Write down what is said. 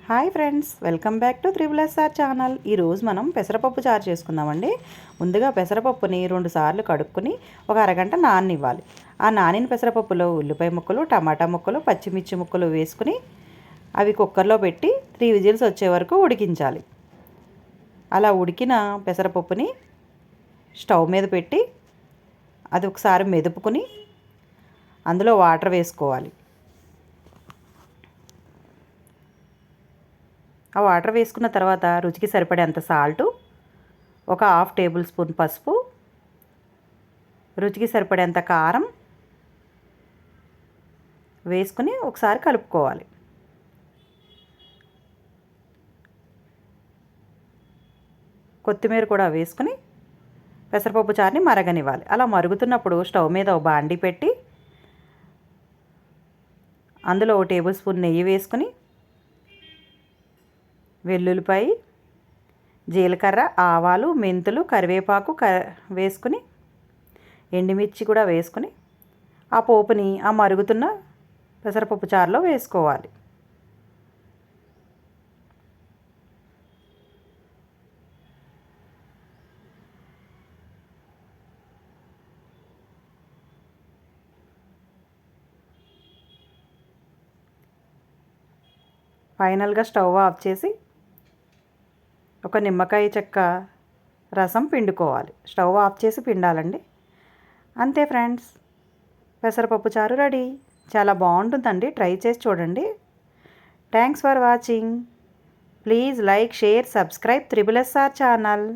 Hi friends, welcome back to triple SR channel. ఈరోజు మనం పెసరపప్పు చారు చేసుకుందామండి. ముందుగా పెసరపప్పుని 2 సార్లు కడుక్కొని ఒక అరగంట నాననివ్వాలి. ఆ నానిన పెసరపప్పులో ఉల్లిపాయ ముక్కలు, టమాటా ముక్కలు, పచ్చిమిర్చి ముక్కలు వేసుకుని అవి కుక్కర్లో పెట్టి 3 విజిల్స్ వచ్చే వరకు ఉడికించాలి. అలా ఉడికిన పెసరపప్పుని స్టవ్ మీద పెట్టి అది ఒకసారి మెదుపుకుని అందులో వాటర్ వేసుకోవాలి. ఆ వాటర్ వేసుకున్న తర్వాత రుచికి సరిపడేంత సాల్టు, ఒక 1/2 టేబుల్ స్పూన్ పసుపు, రుచికి సరిపడేంత కారం వేసుకుని ఒకసారి కలుపుకోవాలి. కొత్తిమీర కూడా వేసుకుని పెసరపప్పు చారుని మరగనివ్వాలి. అలా మరుగుతున్నప్పుడు స్టవ్ మీద ఒక బాండీ పెట్టి అందులో 1 టేబుల్ స్పూన్ నెయ్యి వేసుకుని వెల్లుల్లిపాయ, జీలకర్ర, ఆవాలు, మెంతులు, కరివేపాకు వేసుకుని ఎండుమిర్చి కూడా వేసుకుని ఆ పోపుని ఆ మరుగుతున్న పెసరపప్పు చారులో వేసుకోవాలి. ఫైనల్గా స్టవ్ ఆఫ్ చేసి ఒక నిమ్మకాయ చెక్క రసం పిండుకోవాలి. స్టవ్ ఆఫ్ చేసి పిండాలండి. అంతే ఫ్రెండ్స్, పెసరపప్పు చారు రెడీ. చాలా బాగుంటుందండి, ట్రై చేసి చూడండి. Thanks for watching. Please like, share, subscribe triple SR channel.